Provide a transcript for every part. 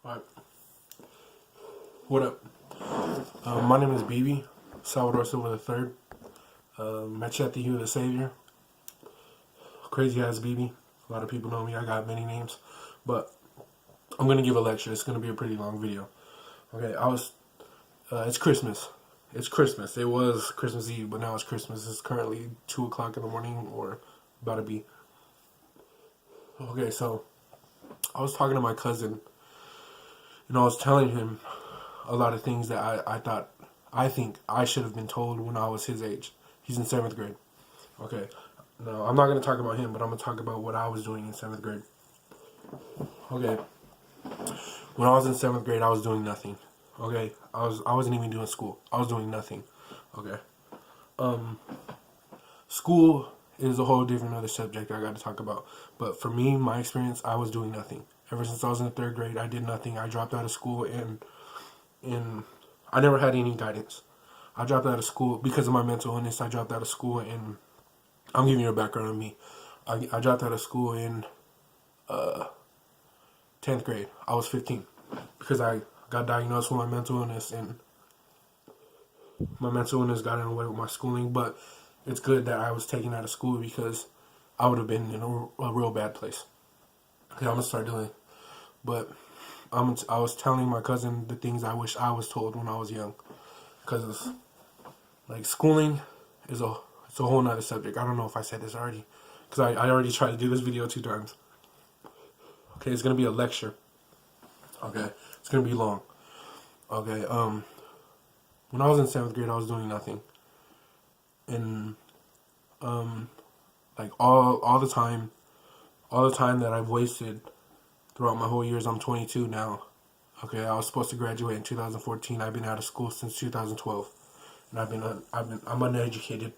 Alright, what up? My name is BB, Salvador Silva III. Machete, you the Savior. Crazy ass BB. A lot of people know me, I got many names. But I'm going to give a lecture. It's going to be a pretty long video. Okay, it's Christmas. It's Christmas. It was Christmas Eve, but now it's Christmas. It's currently 2 o'clock in the morning, or about to be. Okay, so I was talking to my cousin, and I was telling him a lot of things that I think I should have been told when I was his age. He's in 7th grade. Okay, now I'm not going to talk about him, but I'm going to talk about what I was doing in 7th grade. Okay, when I was in 7th grade, I was doing nothing. Okay, I wasn't even doing school. I was doing nothing. Okay, school is a whole different other subject I got to talk about. But for me, my experience, I was doing nothing. Ever since I was in the 3rd grade, I did nothing. I dropped out of school, and I never had any guidance. I dropped out of school because of my mental illness. I dropped out of school, and I'm giving you a background on me. I dropped out of school in 10th grade. I was 15 because I got diagnosed with my mental illness, and my mental illness got in the way with my schooling. But it's good that I was taken out of school because I would have been in a real bad place. Okay, I'm gonna start doing. But I was telling my cousin the things I wish I was told when I was young, because like schooling it's a whole nother subject. I don't know if I said this already, because I already tried to do this video 2 times. Okay, it's gonna be a lecture. Okay, it's gonna be long. Okay, when I was in 7th grade, I was doing nothing, and like all the time that I've wasted throughout my whole years. I'm 22 now. Okay, I was supposed to graduate in 2014. I've been out of school since 2012, and I'm uneducated.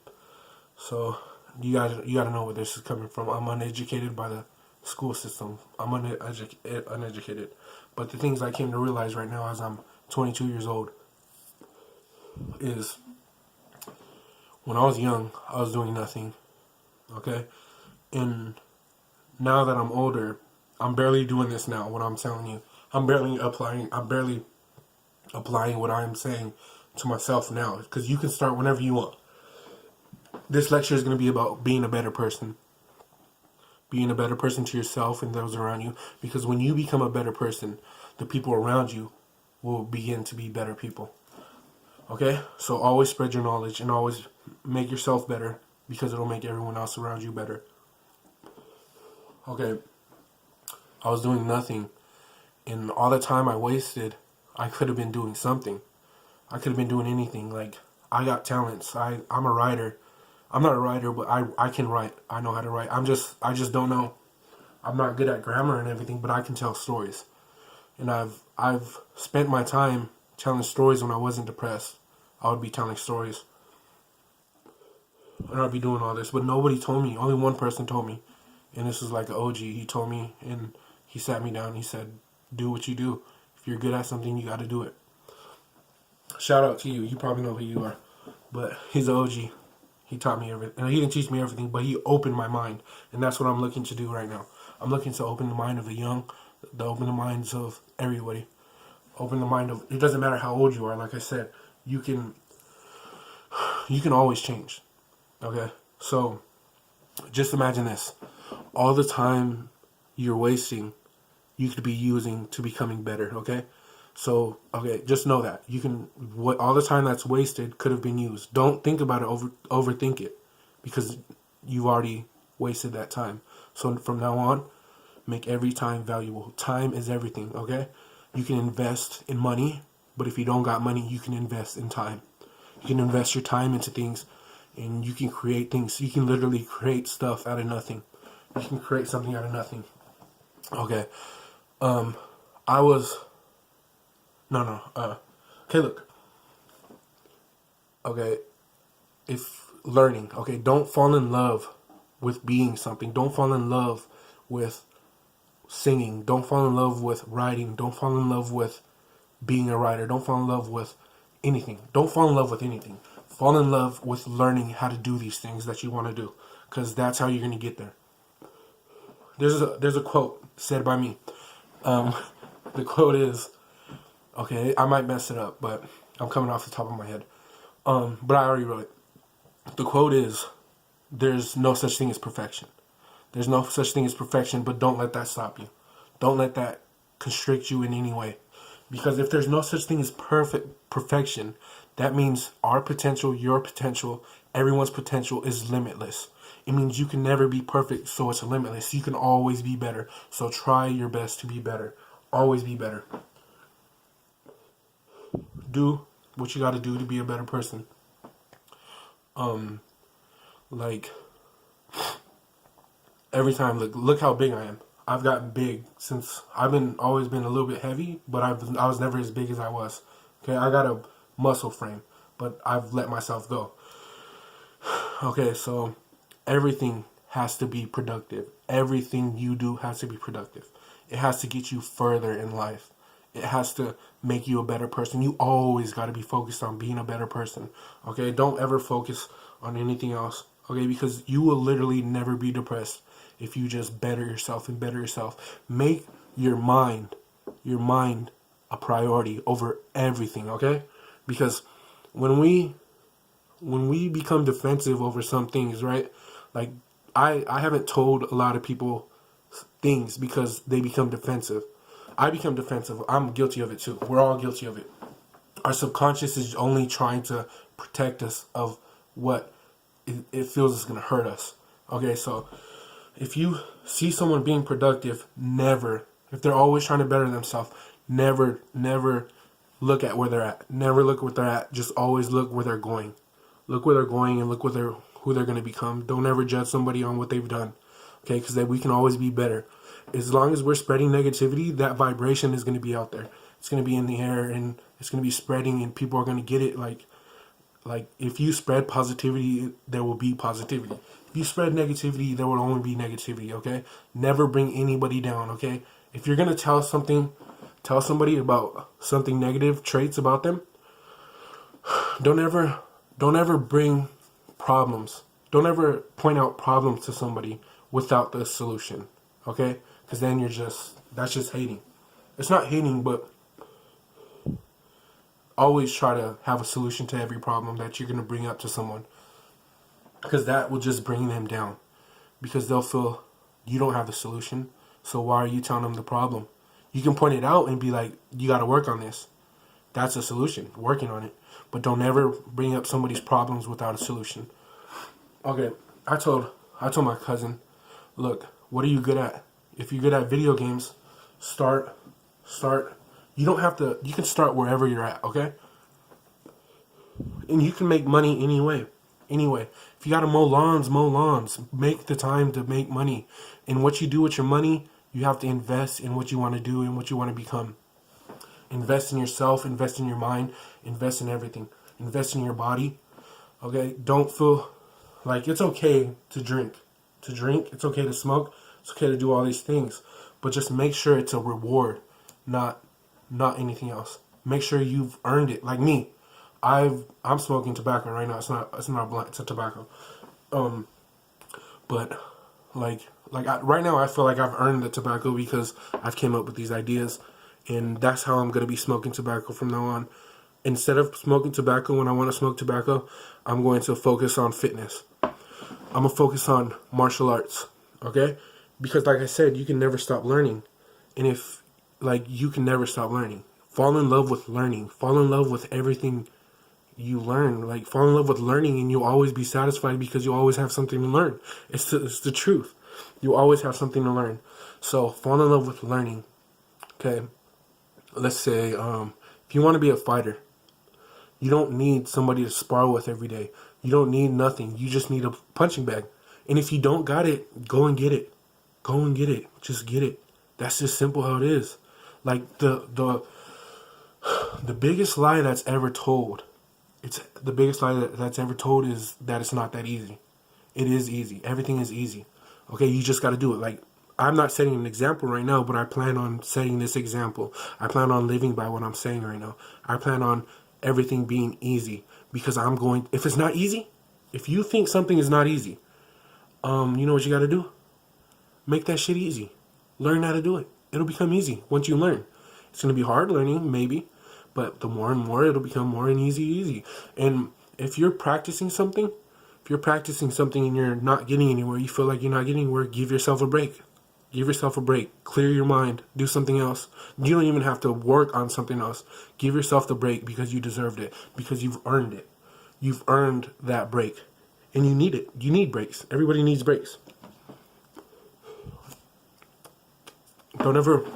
So you gotta know where this is coming from. I'm uneducated by the school system. I'm uneducated. But the things I came to realize right now, as I'm 22 years old, is when I was young, I was doing nothing. Okay, and now that I'm older, I'm barely doing this now. What I'm telling you, I'm barely applying what I'm saying to myself now. Because you can start whenever you want. This lecture is going to be about being a better person. Being a better person to yourself and those around you. Because when you become a better person, the people around you will begin to be better people. Okay? So always spread your knowledge and always make yourself better, because it'll make everyone else around you better. Okay, I was doing nothing, and all the time I wasted, I could have been doing something. I could have been doing anything. Like, I got talents. I'm a writer. I'm not a writer, but I can write. I know how to write. I just don't know. I'm not good at grammar and everything, but I can tell stories. And I've spent my time telling stories when I wasn't depressed. I would be telling stories. And I'd be doing all this, but nobody told me. Only one person told me. And this is like an OG. He told me, and he sat me down. He said, do what you do. If you're good at something, you got to do it. Shout out to you. You probably know who you are. But he's an OG. He taught me everything. And he didn't teach me everything, but he opened my mind. And that's what I'm looking to do right now. I'm looking to open the mind of the young, to open the minds of everybody. Open the mind of, it doesn't matter how old you are. Like I said, you can always change. Okay? So, just imagine this. All the time you're wasting, you could be using to becoming better, okay? So, okay, just know that. All the time that's wasted could have been used. Don't think about it, overthink it, because you've already wasted that time. So from now on, make every time valuable. Time is everything, okay? You can invest in money, but if you don't got money, you can invest in time. You can invest your time into things, and you can create things. You can literally create stuff out of nothing. You can create something out of nothing. Okay. Okay, look. Okay, if learning, okay, don't fall in love with being something. Don't fall in love with singing. Don't fall in love with writing. Don't fall in love with being a writer. Don't fall in love with anything. Don't fall in love with anything. Fall in love with learning how to do these things that you want to do, because that's how you're going to get there. There's a quote said by me. The quote is, okay, I might mess it up, but I'm coming off the top of my head. But I already wrote it. The quote is, there's no such thing as perfection. There's no such thing as perfection, but don't let that stop you. Don't let that constrict you in any way. Because if there's no such thing as perfection, that means our potential, your potential, everyone's potential is limitless. It means you can never be perfect, so it's limitless. You can always be better. So try your best to be better. Always be better. Do what you got to do to be a better person. Like, every time, look how big I am. I've gotten big since I've always been a little bit heavy, but I was never as big as I was. Okay, I got a muscle frame, but I've let myself go. Okay, so everything has to be productive. Everything you do has to be productive. It has to get you further in life. It has to make you a better person. You always got to be focused on being a better person. Okay, don't ever focus on anything else. Okay, because you will literally never be depressed if you just better yourself and better yourself. Make your mind a priority over everything, okay? Because when we become defensive over some things, right? Like, I haven't told a lot of people things because they become defensive. I become defensive. I'm guilty of it too. We're all guilty of it. Our subconscious is only trying to protect us of what it feels is going to hurt us. Okay, so if you see someone being productive, if they're always trying to better themselves, never look at where they're at. Never look where they're at. Just always look where they're going. Look where they're going and look who they're going to become. Don't ever judge somebody on what they've done. Okay, because we can always be better. As long as we're spreading negativity, that vibration is going to be out there. It's going to be in the air and it's going to be spreading and people are going to get it. Like if you spread positivity, there will be positivity. If you spread negativity, there will only be negativity, okay? Never bring anybody down, okay? If you're going to tell somebody about something negative traits about them, don't ever bring problems. Don't ever point out problems to somebody without the solution, okay? Because then that's just hating. It's not hating, but always try to have a solution to every problem that you're going to bring up to someone. Because that will just bring them down. Because they'll feel you don't have the solution. So why are you telling them the problem? You can point it out and be like, you got to work on this. That's a solution, working on it. But don't ever bring up somebody's problems without a solution. Okay, I told my cousin, look, what are you good at? If you're good at video games, start. You don't have to, you can start wherever you're at, okay? And you can make money anyway. If you got to mow lawns. Make the time to make money. And what you do with your money, you have to invest in what you want to do and what you want to become. Invest in yourself, invest in your mind, invest in everything. Invest in your body, okay? Don't feel like it's okay to drink. It's okay to smoke. It's okay to do all these things. But just make sure it's a reward, not anything else. Make sure you've earned it. Like me, I'm smoking tobacco right now. It's not a blunt. It's a tobacco. But right now, I feel like I've earned the tobacco because I've came up with these ideas, and that's how I'm gonna be smoking tobacco from now on. Instead of smoking tobacco when I want to smoke tobacco, I'm going to focus on fitness. I'm gonna focus on martial arts. Okay, because like I said, you can never stop learning, and you can never stop learning. Fall in love with learning. Fall in love with everything you learn. Like, fall in love with learning and you'll always be satisfied because you always have something to learn. It's the truth. You always have something to learn. So fall in love with learning. Okay. Let's say, if you want to be a fighter, you don't need somebody to spar with every day. You don't need nothing. You just need a punching bag. And if you don't got it, go and get it. Go and get it. Just get it. That's just simple how it is. Like the biggest lie that's ever told. The biggest lie that's ever told is that it's not that easy. It is easy. Everything is easy. Okay, you just got to do it. Like, I'm not setting an example right now, but I plan on setting this example. I plan on living by what I'm saying right now. I plan on everything being easy because if it's not easy, if you think something is not easy, you know what you got to do? Make that shit easy. Learn how to do it. It'll become easy once you learn. It's going to be hard learning, maybe, but the more and more, it'll become more and easy. And if you're practicing something, and you're not getting anywhere, you feel like you're not getting anywhere, give yourself a break. Give yourself a break. Clear your mind. Do something else. You don't even have to work on something else. Give yourself the break because you deserved it. Because you've earned it. You've earned that break. And you need it. You need breaks. Everybody needs breaks. Don't ever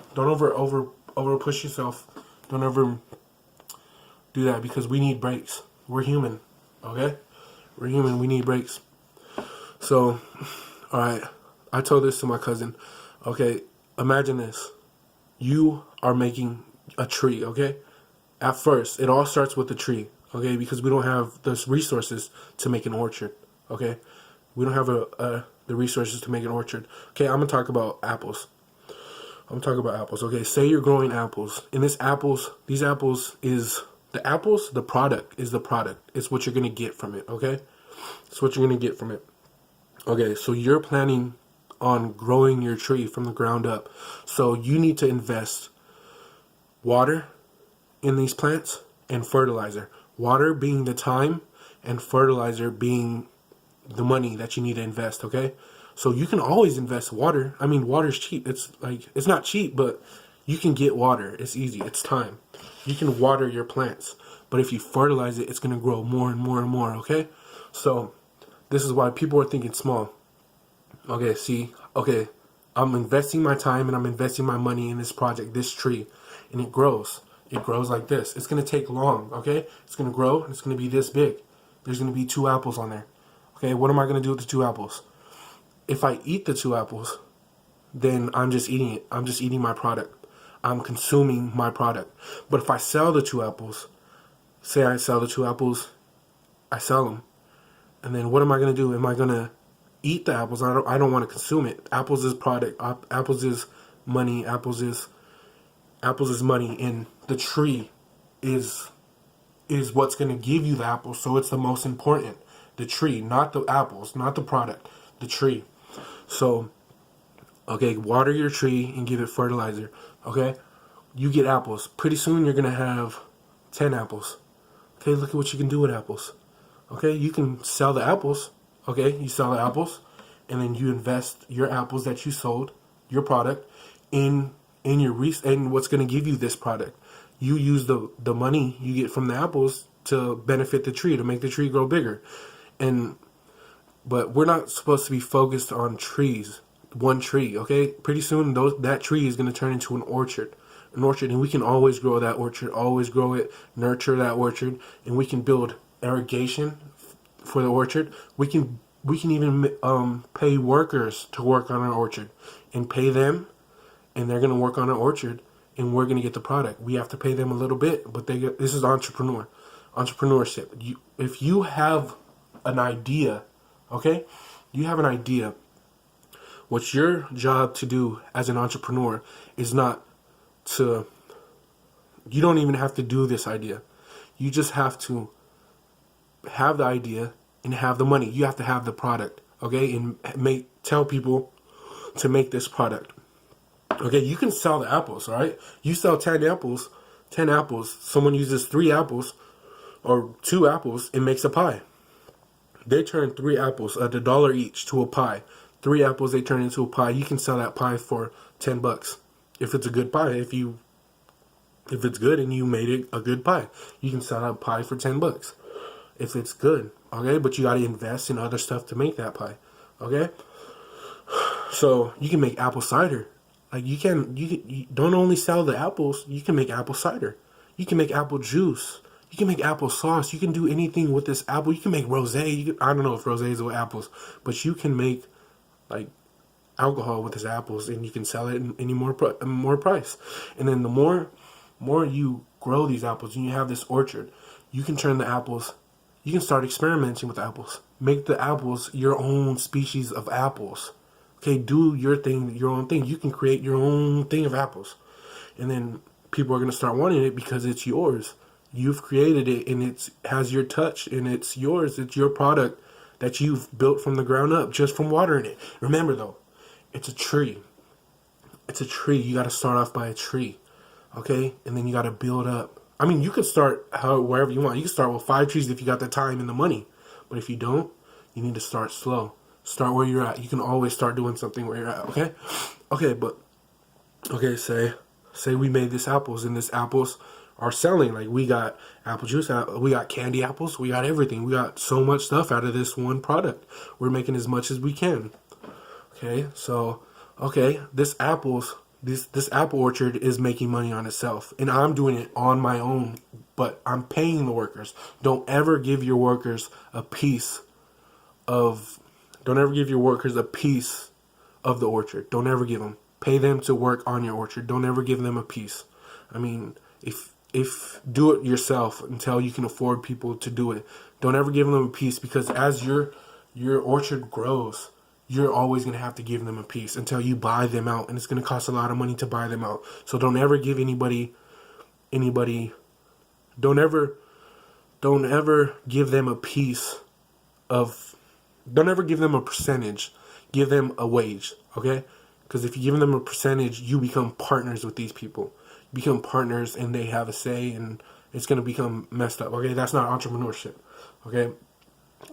over push yourself. Don't ever do that because we need breaks. We're human. Okay? We're human. We need breaks. So, alright. I told this to my cousin. Okay, imagine this. You are making a tree, okay? At first, it all starts with the tree, okay? Because we don't have the resources to make an orchard, okay? We don't have the resources to make an orchard. Okay, I'm going to talk about apples. Okay? Say you're growing apples. And these apples, the product is the product. It's what you're going to get from it, okay? It's what you're going to get from it. Okay, so you're planning on growing your tree from the ground up. So you need to invest water in these plants and fertilizer. Water being the time and fertilizer being the money that you need to invest, okay? So you can always invest water. I mean, water's cheap. It's not cheap, but you can get water. It's easy. It's time. You can water your plants. But if you fertilize it, it's going to grow more and more and more, okay? So this is why people are thinking small. Okay, I'm investing my time and I'm investing my money in this project, this tree, and it grows. It grows like this. It's going to take long, okay? It's going to grow and it's going to be this big. There's going to be 2 apples on there. Okay, what am I going to do with the 2 apples? If I eat the 2 apples, then I'm just eating it. I'm just eating my product. I'm consuming my product. But if I sell the 2 apples, say I sell the 2 apples, I sell them. And then what am I going to do? Am I going to eat the apples? I don't want to consume it. Apples is product. Apples is money. Apples is money, and the tree is what's going to give you the apples. So it's the most important. The tree, not the apples, not the product. The tree. So, okay, water your tree and give it fertilizer. Okay, you get apples. Pretty soon you're gonna have 10 apples. Okay, look at what you can do with apples. Okay, you can sell the apples. Okay, you sell the apples, and then you invest your apples that you sold, your product, in what's going to give you this product. You use the money you get from the apples to benefit the tree, to make the tree grow bigger. But we're not supposed to be focused on trees, one tree. Okay, pretty soon that tree is going to turn into an orchard, and we can always grow that orchard, always grow it, nurture that orchard, and we can build irrigation for the orchard. We can even pay workers to work on our orchard and pay them, and they're going to work on our orchard, and we're going to get the product. We have to pay them a little bit, but this is entrepreneurship. If you have an idea, okay, you have an idea. What's your job to do as an entrepreneur is not to. You don't even have to do this idea. You just have to have the idea and have the money. You have to have the product, okay, and tell people to make this product. Okay, you can sell the apples, all right? You sell 10 apples. Someone uses 3 apples or 2 apples and makes a pie. They turn 3 apples at $1 each to a pie. 3 apples they turn into a pie. You can sell that pie for $10 if it's a good pie. If it's good and you made it a good pie, you can sell that pie for $10. If it's good, okay? But you got to invest in other stuff to make that pie, okay? So you can make apple cider. Like you don't only sell the apples, you can make apple cider. You can make apple juice. You can make apple sauce. You can do anything with this apple. You can make rosé. I don't know if rosé is with apples, but you can make like alcohol with these apples, and you can sell it in any more price. And then the more you grow these apples, and you have this orchard, you can turn the apples. You can start experimenting with apples. Make the apples your own species of apples. Okay, do your thing, your own thing. You can create your own thing of apples. And then people are going to start wanting it because it's yours. You've created it, and it has your touch, and it's yours. It's your product that you've built from the ground up just from watering it. Remember, though, it's a tree. It's a tree. You got to start off by a tree. okay? And then you got to build up. I mean, you could start wherever you want. You can start with 5 trees if you got the time and the money. But if you don't, you need to start slow. Start where you're at. You can always start doing something where you're at, okay? Okay, say we made this apples, and this apples are selling. Like, we got apple juice, we got candy apples, we got everything. We got so much stuff out of this one product. We're making as much as we can. Okay, so this apple orchard is making money on itself, and I'm doing it on my own, but I'm paying the workers. Don't ever give your workers a piece of don't ever give your workers a piece of the orchard. Don't ever give them. Pay them to work on your orchard. Don't ever give them a piece. I mean, if do it yourself until you can afford people to do it. Don't ever give them a piece, because as your orchard grows, you're always going to have to give them a piece until you buy them out, and it's going to cost a lot of money to buy them out. So don't ever give anybody don't ever give them a piece of don't ever give them a percentage. Give them a wage, okay? Because if you give them a percentage, you become partners with these people. You become partners, and they have a say, and it's going to become messed up, okay? That's not entrepreneurship, okay?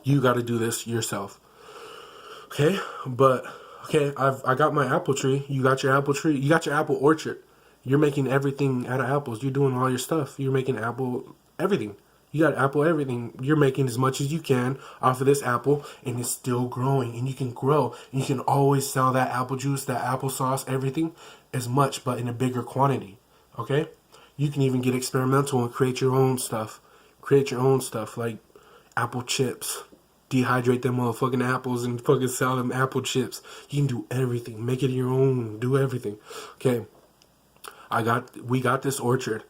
You got to do this yourself, okay? But, okay, I got my apple tree. You got your apple tree. You got your apple orchard. You're making everything out of apples. You're doing all your stuff. You're making apple everything. You got apple everything. You're making as much as you can off of this apple, and it's still growing, and you can grow. And you can always sell that apple juice, that applesauce, everything as much, but in a bigger quantity, okay? You can even get experimental and create your own stuff. Create your own stuff, like apple chips. Dehydrate them motherfucking apples and fucking sell them apple chips. You can do everything. Make it your own. Do everything. Okay. We got this orchard.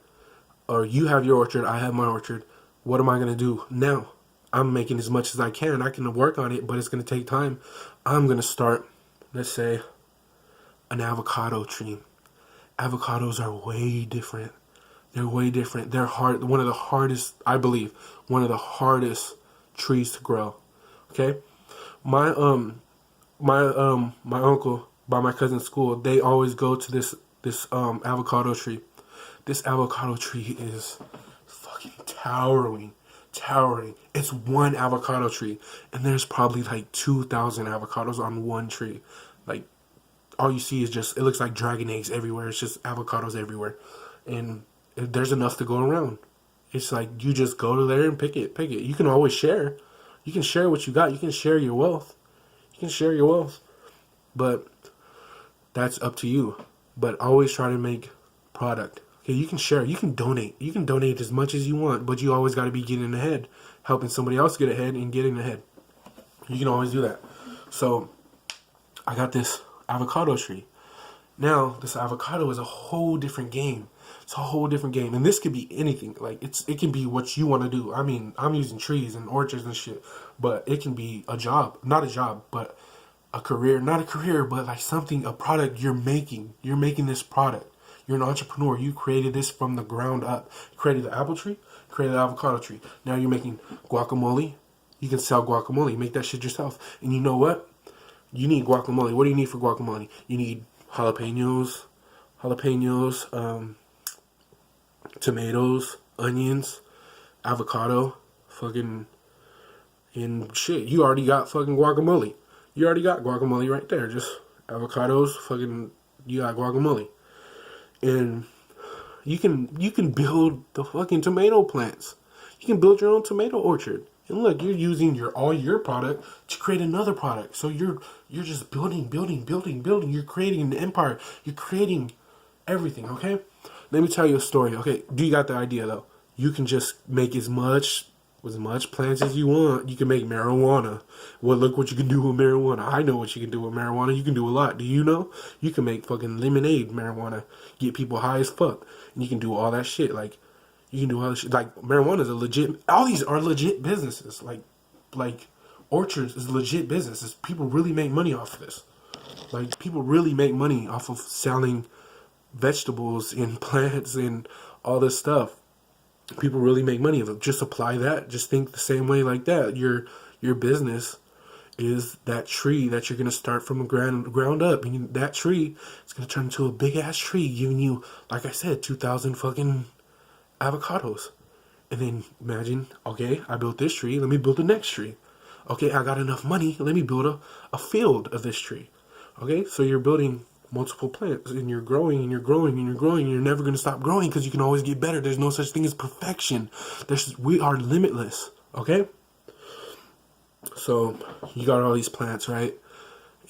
Or you have your orchard, I have my orchard. What am I going to do now? I'm making as much as I can. I can work on it, but it's going to take time. I'm going to start, let's say, an avocado tree. Avocados are way different. They're way different. They're hard. One of the hardest, I believe, one of the hardest trees to grow. Okay? My uncle, by my cousin's school, they always go to this avocado tree. This avocado tree is fucking towering. It's one avocado tree, and there's probably like 2,000 avocados on one tree. Like, all you see is just, it looks like dragon eggs everywhere. It's just avocados everywhere, and there's enough to go around. It's like, you just go to there and pick it. You can always share. You can share what you got. You can share your wealth. But that's up to you. But always try to make product. Okay, you can share. You can donate. You can donate as much as you want, but you always got to be getting ahead, helping somebody else get ahead and getting ahead. You can always do that. So I got this avocado tree. Now, this avocado is a whole different game. It's a whole different game. And this could be anything. Like, it can be what you want to do. I mean, I'm using trees and orchards and shit, but it can be a job. Not a job, but a career. Not a career, but like something, a product you're making. You're making this product. You're an entrepreneur. You created this from the ground up. You created the apple tree, created the avocado tree. Now you're making guacamole. You can sell guacamole. Make that shit yourself. And you know what? You need guacamole. What do you need for guacamole? You need jalapenos, tomatoes, onions, avocado, fucking, and shit. You already got fucking guacamole. You already got guacamole right there. Just avocados, fucking, you got guacamole. And you can build the fucking tomato plants. You can build your own tomato orchard. And look, you're using all your product to create another product. So you're just building. You're creating an empire. You're creating everything, okay? Let me tell you a story, okay? Do you got the idea, though? You can just make as much plants as you want. You can make marijuana. Well, look what you can do with marijuana. I know what you can do with marijuana. You can do a lot. Do you know? You can make fucking lemonade marijuana. Get people high as fuck. And you can do all that shit. Like, you can do all that shit. Like, marijuana is a legit... All these are legit businesses. Like orchards is legit businesses. People really make money off of this. Like, people really make money off of selling vegetables and plants and all this stuff. People really make money of it. Just apply that. Just think the same way like that. Your business is that tree that you're going to start from the ground up. And that tree is going to turn into a big ass tree, giving you, like I said, 2,000 fucking avocados. And then imagine, okay, I built this tree, let me build the next tree. Okay, I got enough money, let me build a field of this tree. Okay, so you're building multiple plants, and you're growing and you're growing and you're growing, and you're never going to stop growing because you can always get better. There's no such thing as perfection. We are limitless. Okay, so you got all these plants, right?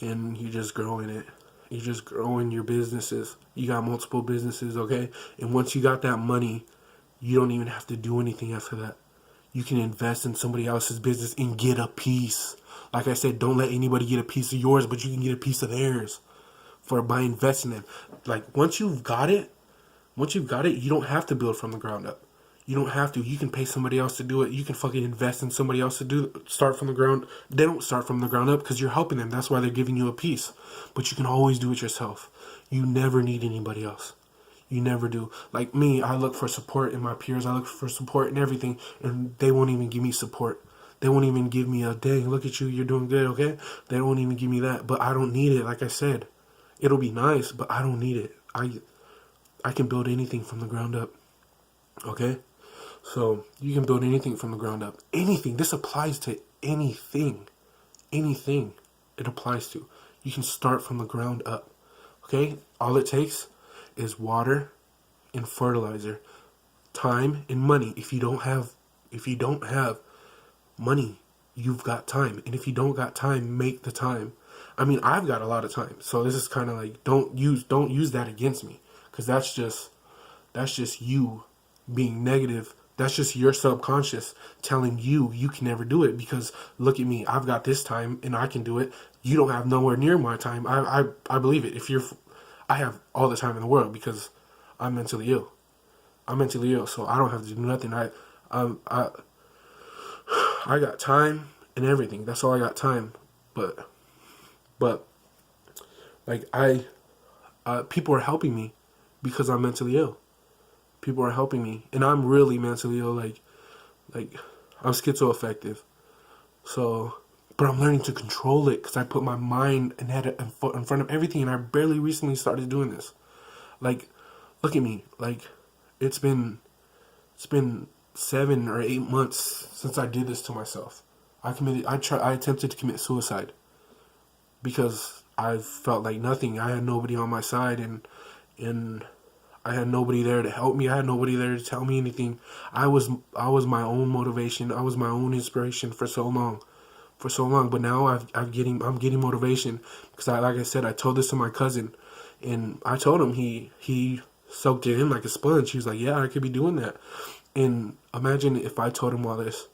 And you're just growing it. You're just growing your businesses. You got multiple businesses, okay? And once you got that money, you don't even have to do anything after that. You can invest in somebody else's business and get a piece. Like I said, don't let anybody get a piece of yours, but you can get a piece of theirs by investing in. Like once you've got it, you don't have to build from the ground up. You don't have to. You can pay somebody else to do it. You can fucking invest in somebody else to start from the ground. They don't start from the ground up because you're helping them. That's why they're giving you a piece. But you can always do it yourself. You never need anybody else. You never do. Like me, I look for support in my peers. I look for support in everything, and they won't even give me support. They won't even give me a, dang, look at you, you're doing good, okay? They won't even give me that. But I don't need it. Like I said, it'll be nice, but I don't need it. I can build anything from the ground up, okay? So you can build anything from the ground up. Anything. This applies to anything. Anything it applies to. You can start from the ground up, okay? All it takes is water and fertilizer, time and money. If you don't have money, you've got time. And if you don't got time, make the time. I mean, I've got a lot of time. So this is kind of like, don't use that against me, cuz that's just you being negative. That's just your subconscious telling you can never do it, because look at me, I've got this time and I can do it. You don't have nowhere near my time. I believe it. I have all the time in the world because I'm mentally ill. I'm mentally ill, so I don't have to do nothing. I got time and everything. That's all I got, time. But like people are helping me because I'm mentally ill. People are helping me, and I'm really mentally ill. Like I'm schizoaffective. So, but I'm learning to control it because I put my mind and head in front of everything, and I barely recently started doing this. Like, look at me. Like, it's been 7 or 8 months since I did this to myself. I attempted to commit suicide because I felt like nothing. I had nobody on my side, and I had nobody there to help me. I had nobody there to tell me anything. I was my own motivation. I was my own inspiration for so long. But now I'm getting motivation because like I said, I told this to my cousin, and I told him. He soaked it in like a sponge. He was like, yeah, I could be doing that. And imagine if I told him all this.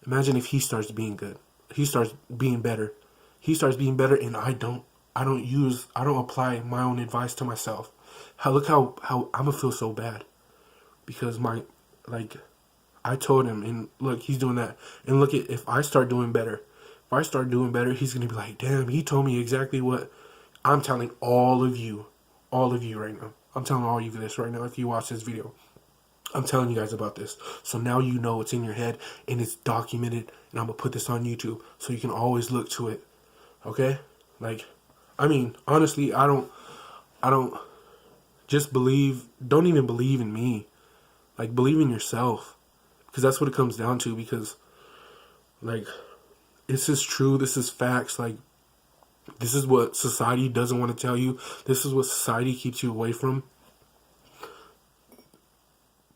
Imagine if he starts being good. He starts being better. And I don't apply my own advice to myself. Look how I'm gonna feel so bad because I told him, and look, he's doing that. And look, if I start doing better, he's gonna be like, damn, he told me exactly what I'm telling all of you right now. I'm telling all of you this right now. If you watch this video, I'm telling you guys about this. So now you know it's in your head and it's documented, and I'm gonna put this on YouTube so you can always look to it. Okay? Like, I mean, honestly, I don't just don't even believe in me. Like, believe in yourself. Because that's what it comes down to. Because, like, this is true. This is facts. Like, this is what society doesn't want to tell you. This is what society keeps you away from.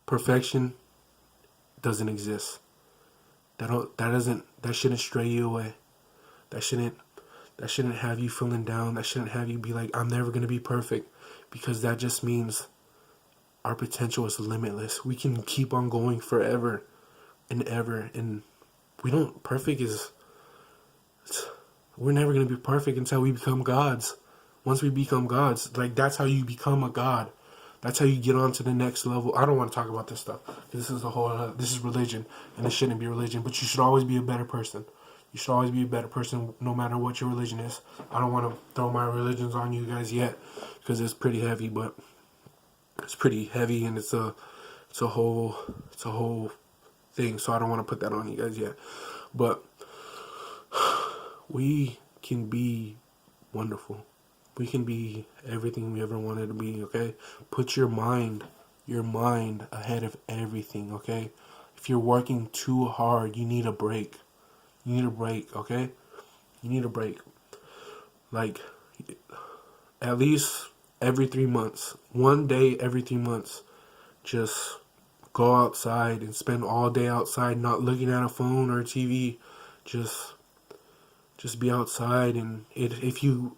Perfection doesn't exist. That shouldn't stray you away. That shouldn't have you feeling down. That shouldn't have you be like, I'm never going to be perfect. Because that just means our potential is limitless. We can keep on going forever and ever. And we're never going to be perfect until we become gods. Once we become gods, like, that's how you become a god. That's how you get on to the next level. I don't want to talk about this stuff. This is religion, and it shouldn't be religion. But you should always be a better person. You should always be a better person no matter what your religion is. I don't want to throw my religions on you guys yet because it's pretty heavy, but it's pretty heavy, and it's a whole thing. So I don't want to put that on you guys yet. But we can be wonderful. We can be everything we ever wanted to be, okay? Put your mind ahead of everything, okay? If you're working too hard, you need a break. You need a break, okay? You need a break. Like, at least every 3 months, one day every 3 months, just go outside and spend all day outside, not looking at a phone or a TV. Just just be outside, and if you're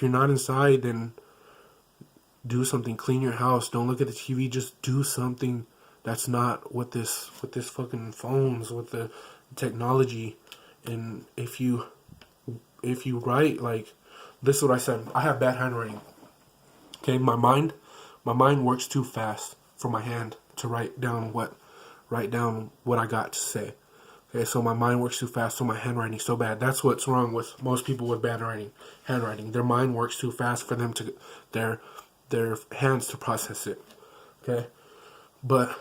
not inside, then do something. Clean your house. Don't look at the TV. Just do something that's not with this fucking phones, with the technology. And if you write, like, this is what I said. I have bad handwriting. Okay, my mind works too fast for my hand to write down what I got to say. Okay, so my mind works too fast, so my handwriting's so bad. That's what's wrong with most people with bad handwriting. Their mind works too fast for them to their hands to process it. Okay, but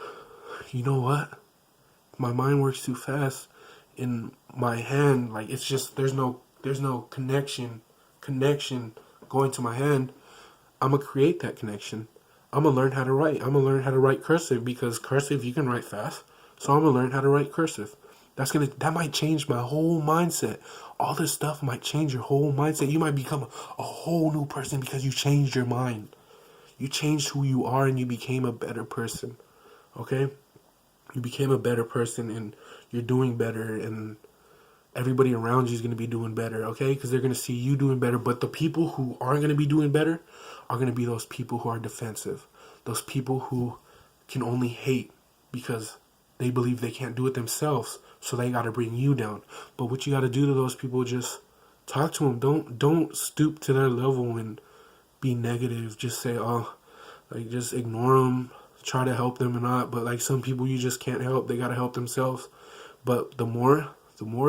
you know what? My mind works too fast in my hand. Like, it's just there's no connection going to my hand. I'm gonna create that connection. I'm gonna learn how to write. I'm gonna learn how to write cursive, because cursive you can write fast. So I'm gonna learn how to write cursive. That might change my whole mindset. All this stuff might change your whole mindset. You might become a whole new person because you changed your mind. You changed who you are and you became a better person. Okay? You became a better person, and you're doing better, and everybody around you is going to be doing better, okay? Because they're going to see you doing better. But the people who aren't going to be doing better are going to be those people who are defensive. Those people who can only hate because they believe they can't do it themselves, so they got to bring you down. But what you got to do to those people, just talk to them. Don't stoop to their level and be negative. Just say, oh, like, just ignore them. Try to help them or not. But like, some people you just can't help. They got to help themselves. But the more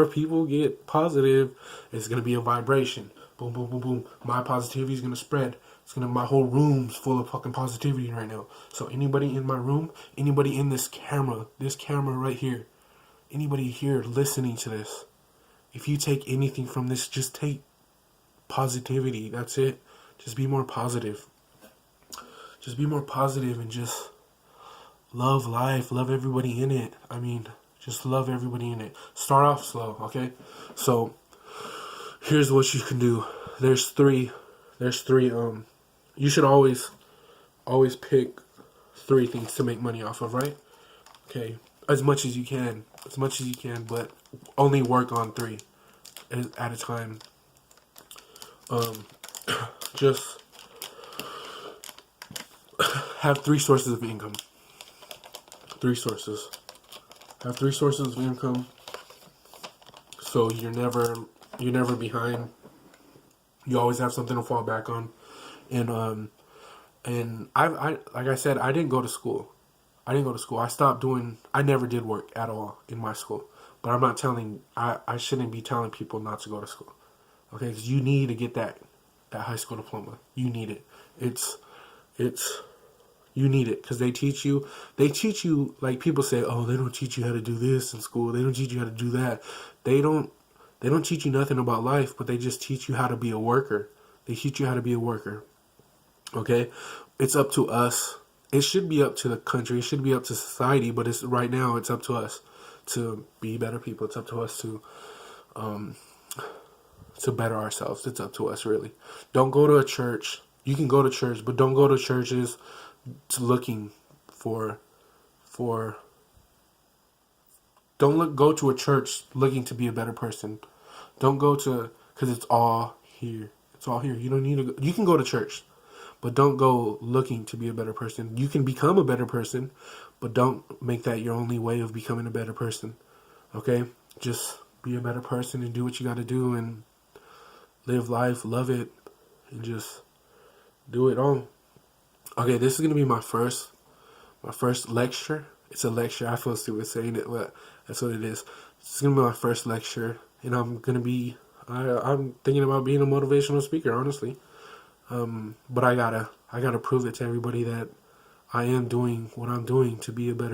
people get positive, it's going to be a vibration. Boom, boom, boom, boom. My positivity is going to spread. My whole room's full of fucking positivity right now. So anybody in my room, anybody in this camera right here, anybody here listening to this, if you take anything from this, just take positivity. That's it. Just be more positive. Just be more positive and just love life. Love everybody in it. I mean, just love everybody in it. Start off slow, okay? So here's what you can do. There's three. You should always pick 3 things to make money off of, right? Okay, as much as you can, but only work on 3 at a time. Just have 3 sources of income. 3 sources. Have 3 sources of income, so you're never behind. You always have something to fall back on. And I like I said, I didn't go to school. I never did work at all in my school. But I'm not telling, I shouldn't be telling people not to go to school. Okay, because you need to get that high school diploma. You need it. You need it, because they teach you, like, people say, oh, they don't teach you how to do this in school. They don't teach you how to do that. They don't teach you nothing about life, but they just teach you how to be a worker. They teach you how to be a worker. Okay? It's up to us. It should be up to the country. It should be up to society, but right now it's up to us to be better people. It's up to us to better ourselves. It's up to us, really. Don't go to a church. You can go to church, but don't go to churches looking for go to a church looking to be a better person. Don't go to, because it's all here. It's all here. You don't need to go. You can go to church, but don't go looking to be a better person. You can become a better person, but don't make that your only way of becoming a better person. Okay? Just be a better person and do what you got to do and live life, love it, and just do it all. Okay, this is going to be my first lecture. It's a lecture. I feel stupid saying it, but that's what it is. It's going to be my first lecture, and I'm thinking about being a motivational speaker, honestly. But I gotta prove it to everybody that I am doing what I'm doing to be a better